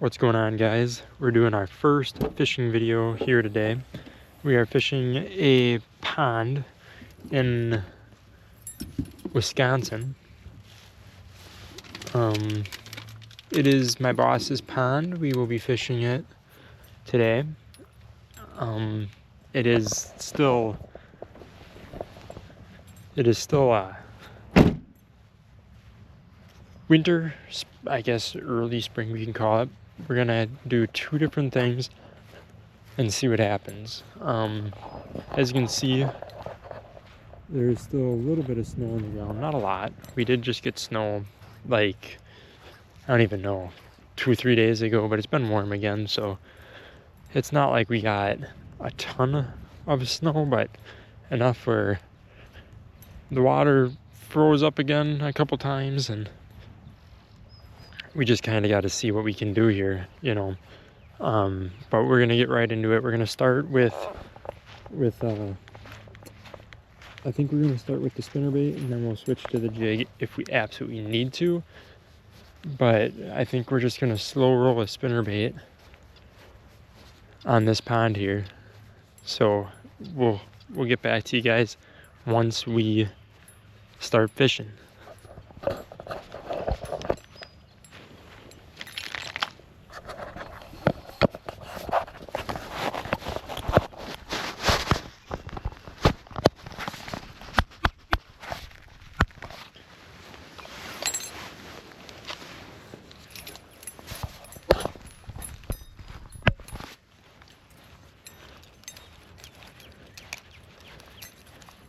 What's going on, guys? We're doing our first fishing video here today. We are fishing a pond in Wisconsin. It is my boss's pond. We will be fishing it today. It is still winter, I guess early spring we can call it. We're gonna do two different things and see what happens. As you can see, there's still a little bit of snow on the ground, not a lot. We did just get snow, like, I don't even know, 2 or 3 days ago, but it's been warm again, so it's not like we got a ton of snow, but enough where the water froze up again a couple times, and we just kind of got to see what we can do here, you know. But we're gonna get right into it. We're gonna start with I think we're gonna start with the spinnerbait, and then we'll switch to the jig if we absolutely need to. But I think we're just gonna slow roll a spinnerbait on this pond here. So we'll get back to you guys once we start fishing.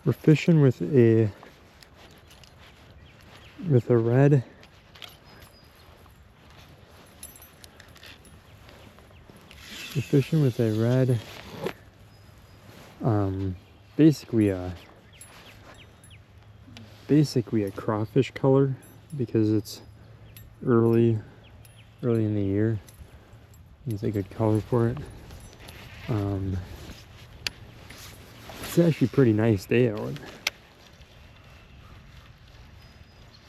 We're fishing with a red basically a crawfish color, because it's early in the year. It's a good color for it. It's actually a pretty nice day out.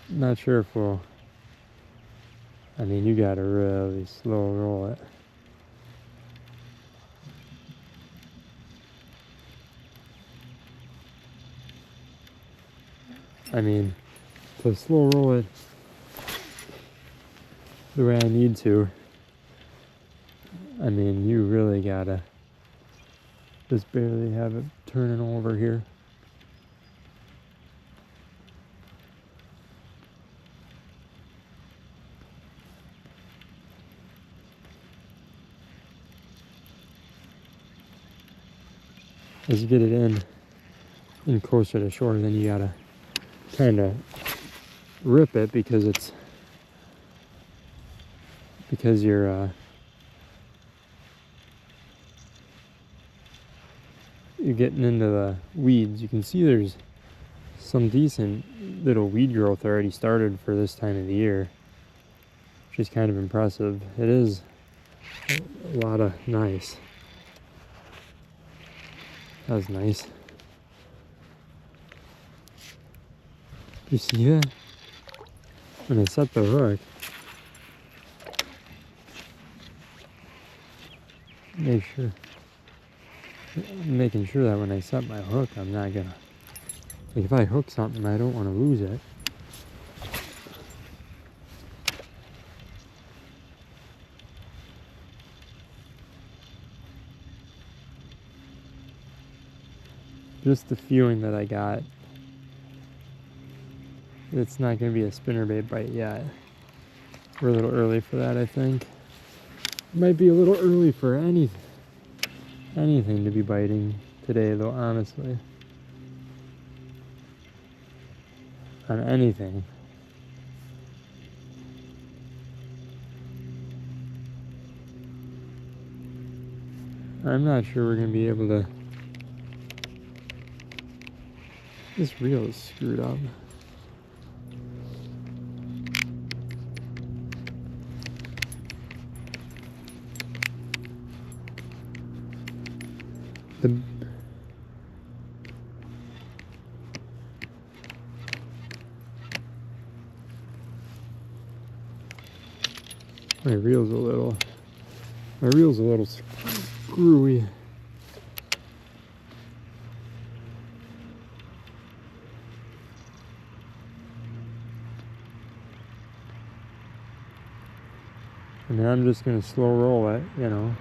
Not sure if we'll, I mean, you gotta really slow roll it. I mean, to slow roll it the way I need to, I mean, you really gotta just barely have it turning over here. As you get it in closer to shore, then you gotta kind of rip it, because you're getting into the weeds. You can see there's some decent little weed growth already started for this time of the year, which is kind of impressive. It is a lot of nice. That was nice. You see that? When I set the hook, making sure that when I set my hook, I'm not gonna, like, if I hook something, I don't want to lose it. Just the feeling that I got, it's not going to be a spinnerbait bite yet. We're a little early for that, I think. Might be a little early for anything to be biting today, though, honestly. On anything. I'm not sure we're going to be able to. This reel is screwed up. My reel's a little My reel's a little screwy. I mean, I'm just gonna slow roll it, you know.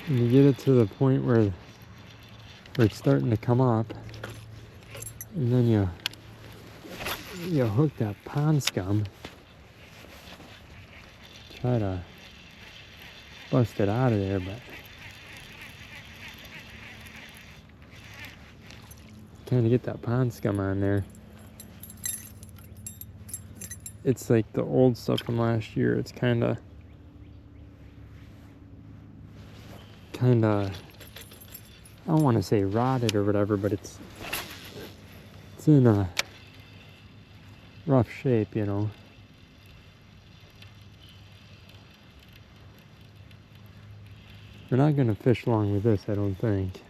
And you get it to the point where it's starting to come up, and then you hook that pond scum, try to bust it out of there, but kind of get that pond scum on there. It's like the old stuff from last year. It's kind of I don't want to say rotted or whatever, but it's in a rough shape, you know. We're not gonna fish long with this, I don't think.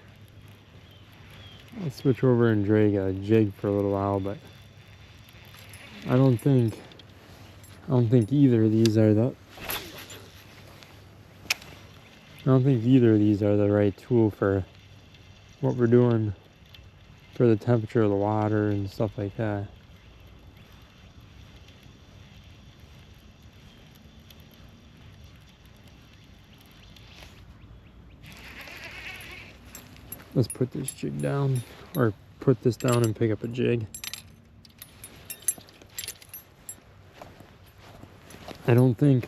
I'll switch over and drag a jig for a little while, but I don't think either of these are the right tool for what we're doing for the temperature of the water and stuff like that. Let's put this jig down, or put this down and pick up a jig. I don't think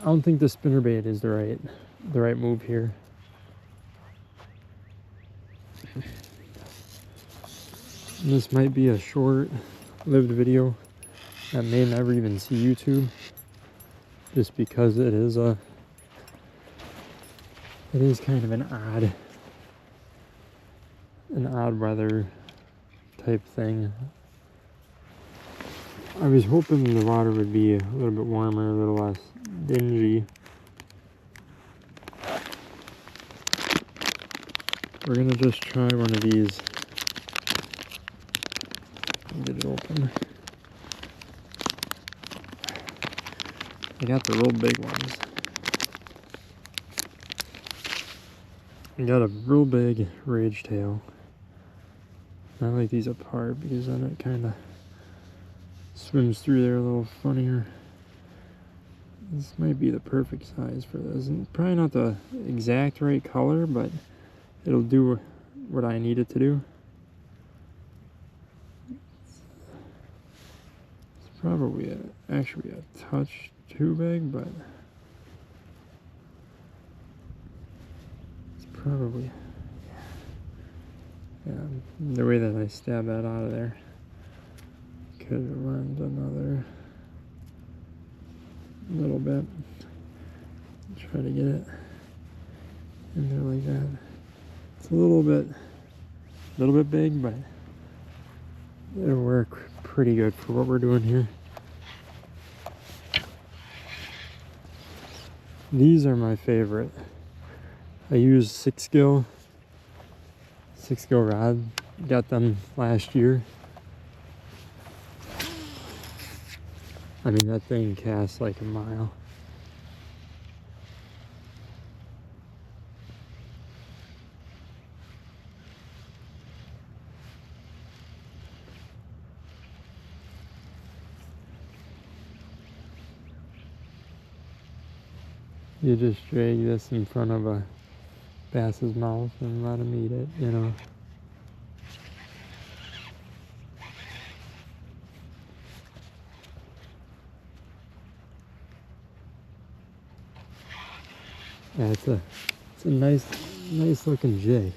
the spinnerbait is the right move here. This might be a short-lived video that may never even see YouTube, just because it is kind of an odd weather type thing. I was hoping the water would be a little bit warmer, a little less dingy. We're gonna just try one of these. Get it open. I got the real big ones. I got a real big rage tail. I like these apart because then it kind of swims through there a little funnier. This might be the perfect size for this. And probably not the exact right color, but it'll do what I need it to do. It's probably actually a touch too big, but it's probably, yeah, the way that I stab that out of there could lend another little bit. Try to get it in there like that. It's a little bit big, but it'll work pretty good for what we're doing here. These are my favorite. I use 6-gill rod. Got them last year. I mean, that thing casts like a mile. You just drag this in front of a bass's mouth and let him eat it, you know. Yeah, it's a nice looking jig.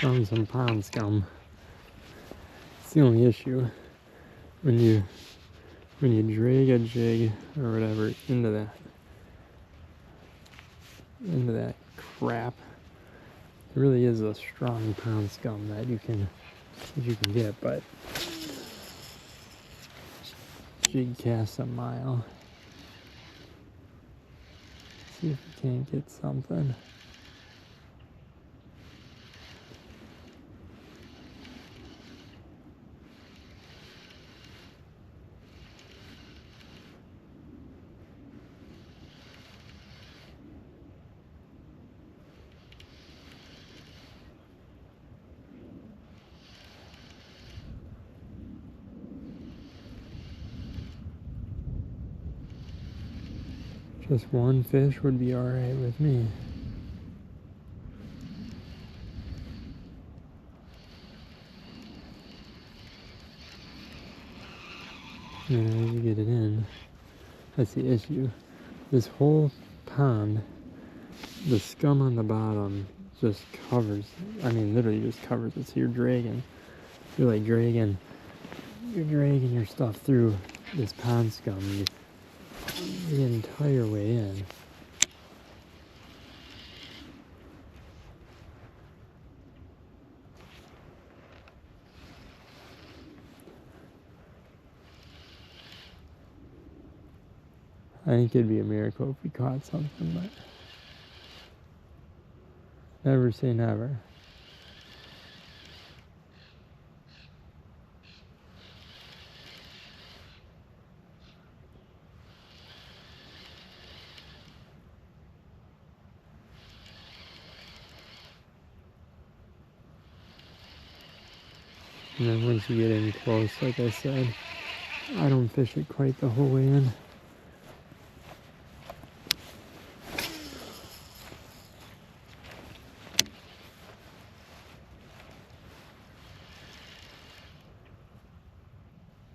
found some pond scum. It's the only issue when you drag a jig or whatever into that crap. It really is a strong pond scum that you can get, but jig cast a mile. See if we can't get something. Just one fish would be alright with me. Yeah, you get it in. That's the issue. This whole pond, the scum on the bottom just covers, I mean literally just covers it. So you're dragging your stuff through this pond scum the entire way in. I think it'd be a miracle if we caught something, but never say never. And then once you get in close, like I said, I don't fish it quite the whole way in.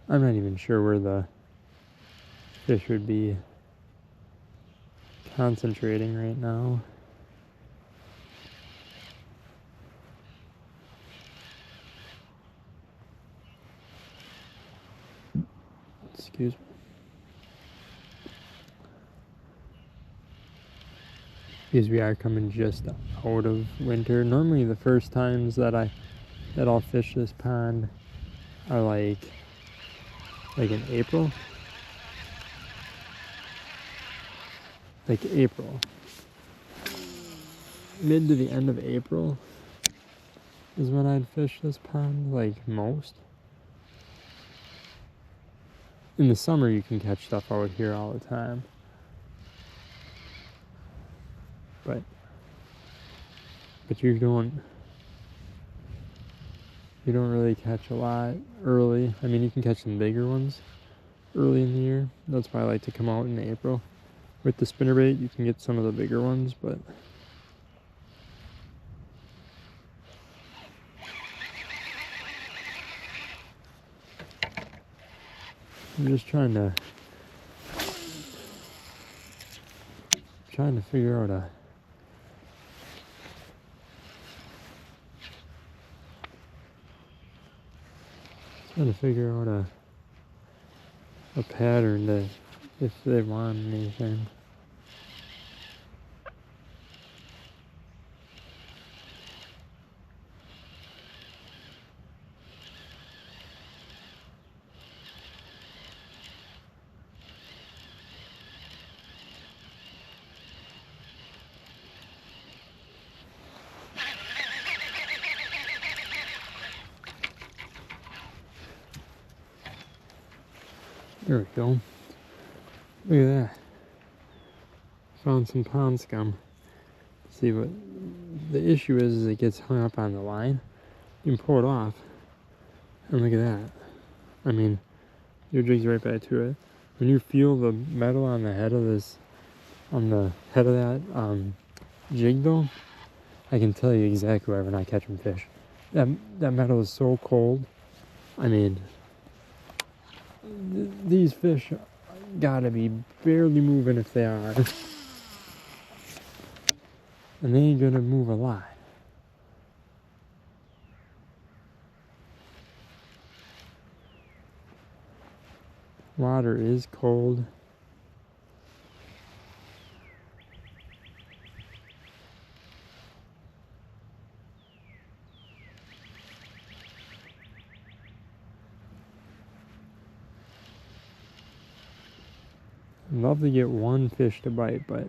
I'm not even sure where the fish would be concentrating right now. Excuse me. Because we are coming just out of winter. Normally the first times that I'll fish this pond are like in April. Like April. Mid to the end of April is when I'd fish this pond, like most. In the summer you can catch stuff out here all the time. But you don't really catch a lot early. I mean, you can catch some bigger ones early in the year. That's why I like to come out in April. With the spinnerbait, you can get some of the bigger ones, but I'm just trying to figure out a pattern that if they want anything. There we go. Look at that. Found some pond scum. See what the issue is it gets hung up on the line. You can pull it off. And look at that. I mean, your jig's right back to it. When you feel the metal on the head of that jig though, I can tell you exactly where I'm not catching fish. That metal is so cold. I mean, these fish gotta be barely moving if they are. And they ain't gonna move a lot. Water is cold. I'd love to get one fish to bite, but...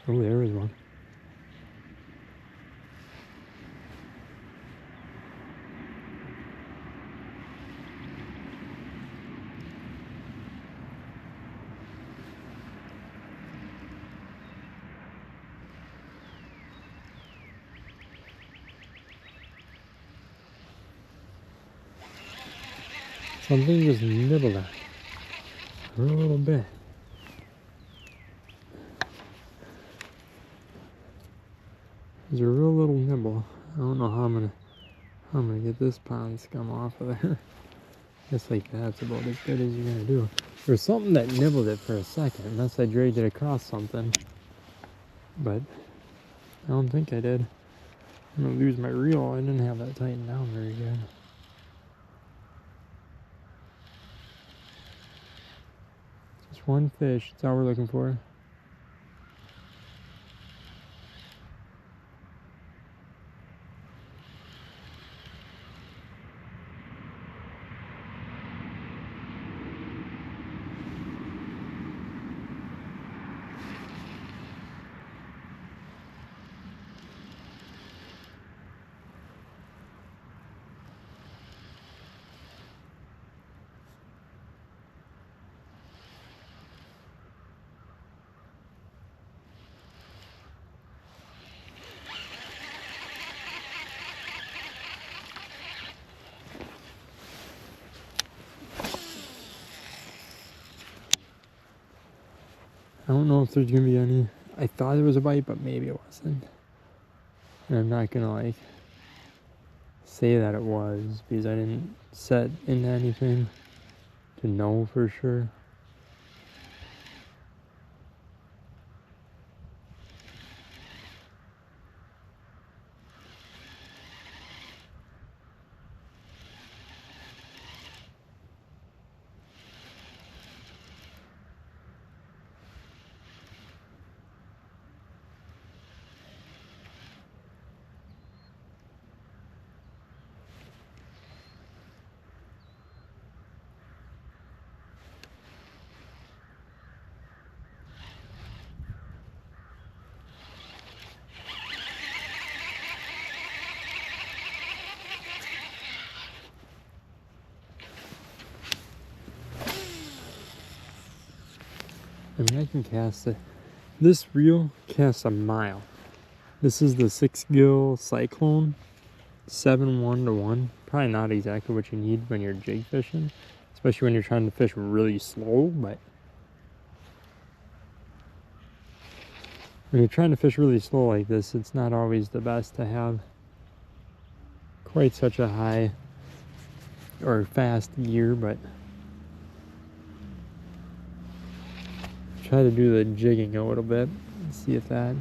Oh, there is one. Something just nibbled at a little bit. There's a real little nibble. I don't know how I'm gonna get this pond scum off of there. Just like that's about as good as you're gonna do. There's something that nibbled it for a second, unless I dragged it across something. But I don't think I did. I'm gonna lose my reel. I didn't have that tightened down very good. Just one fish, that's all we're looking for. I don't know if there's gonna be any. I thought it was a bite, but maybe it wasn't. And I'm not gonna like say that it was because I didn't set into anything to know for sure. I mean, I can cast it. This reel casts a mile. This is the 6-gill Cyclone, 7-1-1. Probably not exactly what you need when you're jig fishing, especially when you're trying to fish really slow, but when you're trying to fish really slow like this, it's not always the best to have quite such a high or fast gear, but try to do the jigging a little bit and see if that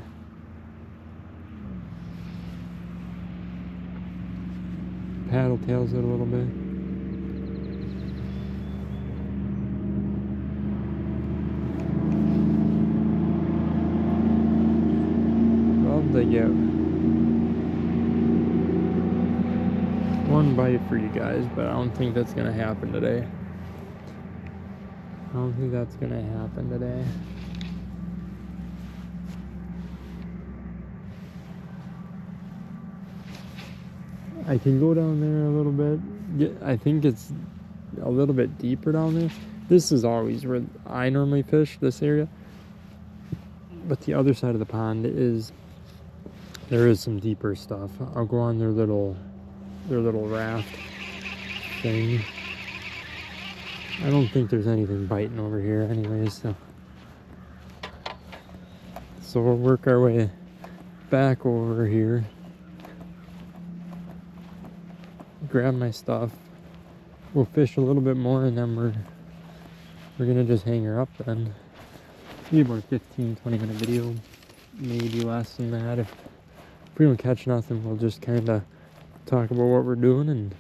paddle tails it a little bit. Love to get one bite for you guys, but I don't think that's gonna happen today. I don't think that's gonna happen today. I can go down there a little bit. I think it's a little bit deeper down there. This is always where I normally fish, this area. But the other side of the pond there is some deeper stuff. I'll go on their little raft thing. I don't think there's anything biting over here anyways, so we'll work our way back over here, grab my stuff, we'll fish a little bit more, and then we're gonna just hang her up then. Maybe about a 15-20 minute video, maybe less than that. If we don't catch nothing, we'll just kind of talk about what we're doing and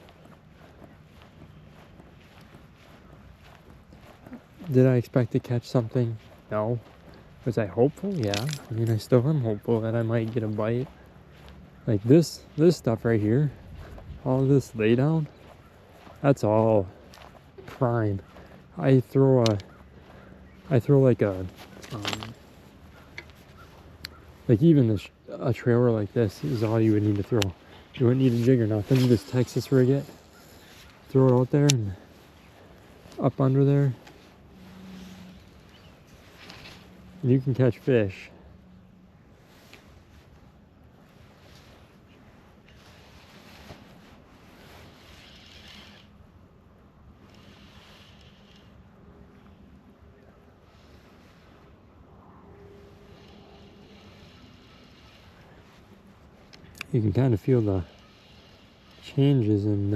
Did I expect to catch something? No. Was I hopeful? Yeah. I mean, I still am hopeful that I might get a bite. Like this stuff right here, all this laydown, that's all prime. I throw like a, like even a trailer like this is all you would need to throw. You wouldn't need a jig or nothing. Just Texas rig it, throw it out there and up under there, and you can catch fish. You can kind of feel the changes in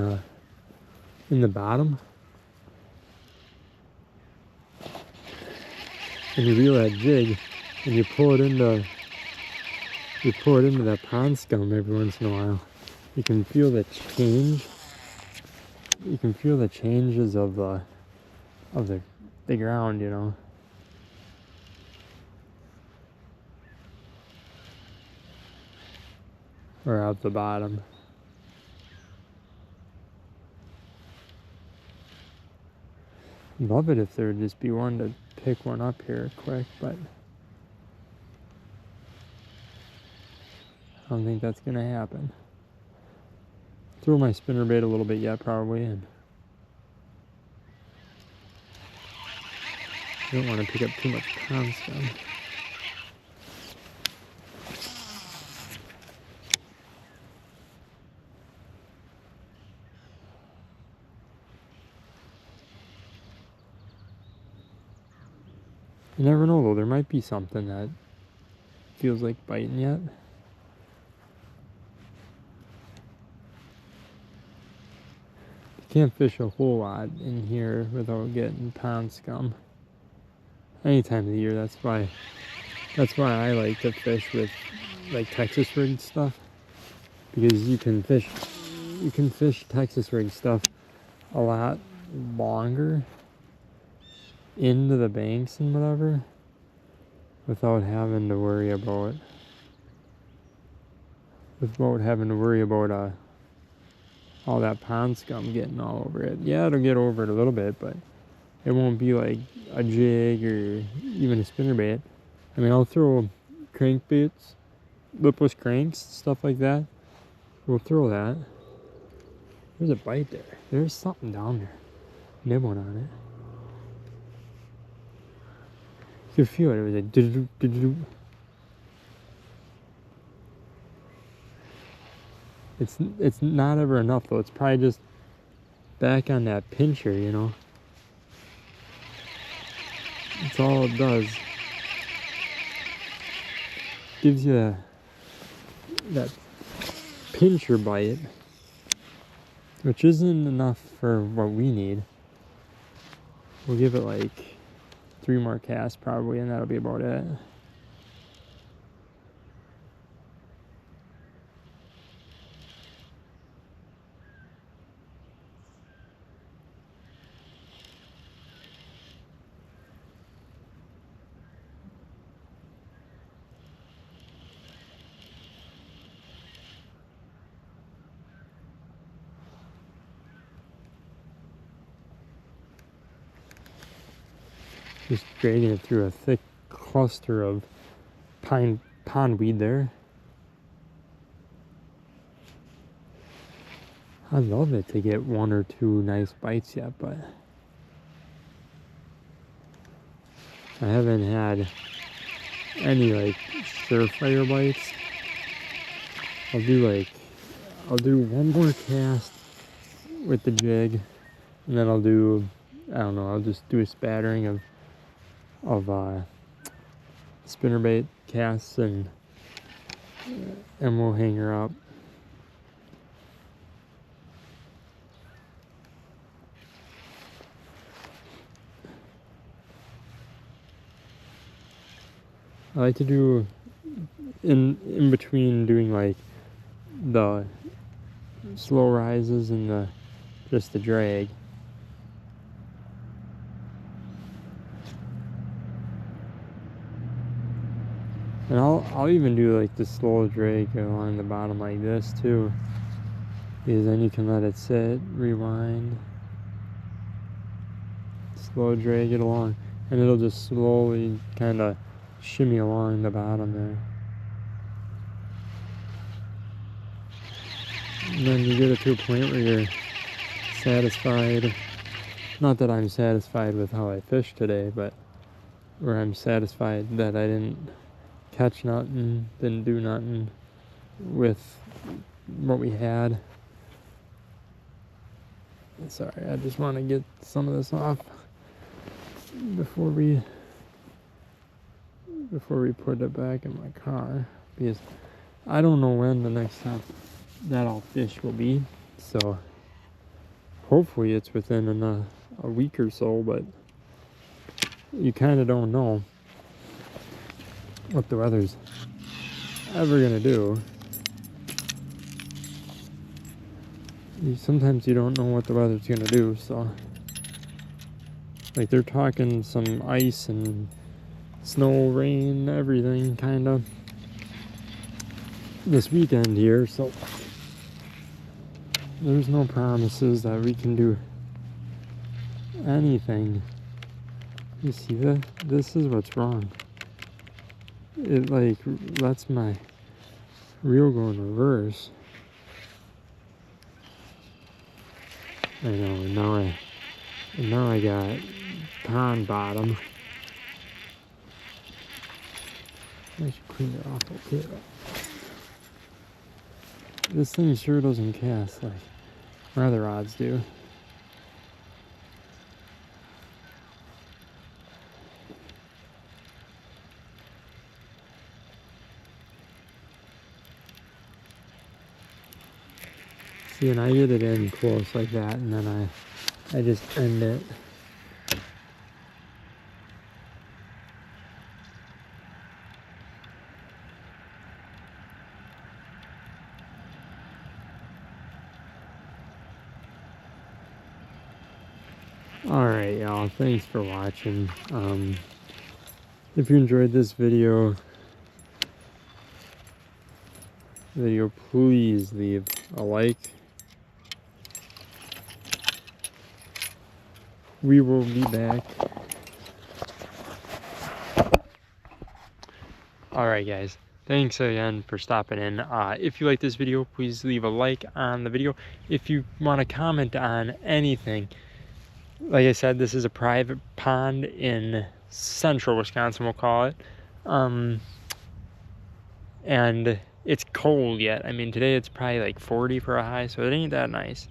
the bottom. And you reel that jig and you pull it into that pond scum every once in a while. You can feel the change. You can feel the changes of the ground, you know. Or out the bottom. Love it if there would just be one to pick one up here quick, but I don't think that's gonna happen. Throw my spinnerbait a little bit yet, probably, and I don't want to pick up too much pond scum. You never know though, there might be something that feels like biting yet. You can't fish a whole lot in here without getting pond scum. Any time of the year, that's why I like to fish with like Texas rig stuff, because you can fish Texas rig stuff a lot longer into the banks and whatever without having to worry about all that pond scum getting all over it. Yeah, it'll get over it a little bit, but it won't be like a jig or even a spinnerbait. I mean, I'll throw crankbaits, lipless cranks, stuff like that. We'll throw that. There's a bite there. There's something down there. Nibbling on it. You could feel it. It was like do-do-do-do-do. It's not ever enough though. It's probably just back on that pincher, you know. That's all it does. Gives you that pincher bite, which isn't enough for what we need. We'll give it like 3 more casts probably, and that'll be about it. Just dragging it through a thick cluster of pondweed there. I'd love it to get 1 or 2 nice bites yet, but I haven't had any like surefire bites. I'll do 1 more cast with the jig, and then I'll just do a spattering of spinnerbait casts, and we'll hang her up. I like to do in between doing like the slow rises and just the drag. And I'll even do like the slow drag along the bottom like this too, because then you can let it sit, rewind, slow drag it along, and it'll just slowly kind of shimmy along the bottom there. And then you get it to a point where you're satisfied. Not that I'm satisfied with how I fished today, but where I'm satisfied that I didn't catch nothing, didn't do nothing with what we had. Sorry, I just want to get some of this off before we put it back in my car, because I don't know when the next time that I'll fish will be. So hopefully it's within a week or so, but you kind of don't know what the weather's ever gonna do. Sometimes you don't know what the weather's gonna do, so like they're talking some ice and snow, rain, everything kind of this weekend here, so there's no promises that we can do anything. You see that? This is what's wrong. It like lets my reel go in reverse. I know, and now I got pond bottom. I should clean it off okay. This thing sure doesn't cast like my other rods do. See, and I get it in close like that, and then I just end it. Alright, y'all, thanks for watching. If you enjoyed this video, please leave a like. We will be back. Alright guys, thanks again for stopping in. If you like this video, please leave a like on the video. If you want to comment on anything, like I said, this is a private pond in central Wisconsin, we'll call it. And it's cold yet. I mean, today it's probably like 40 for a high, so it ain't that nice.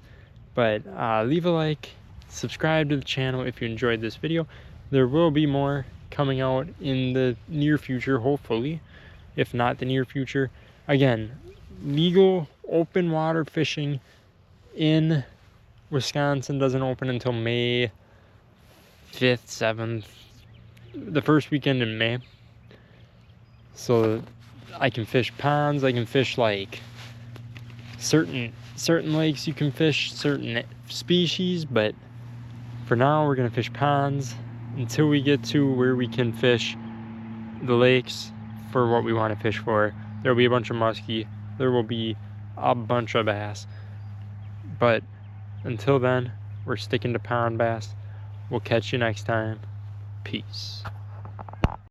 But leave a like, subscribe to the channel if you enjoyed this video. There will be more coming out in the near future, hopefully, if not the near future. Again, legal open water fishing in Wisconsin doesn't open until May 5th, 7th, the first weekend in May. So I can fish ponds, I can fish like certain lakes, you can fish certain species, but for now we're gonna fish ponds until we get to where we can fish the lakes for what we want to fish for. There will be a bunch of muskie, there will be a bunch of bass, but until then we're sticking to pond bass. We'll catch you next time. Peace.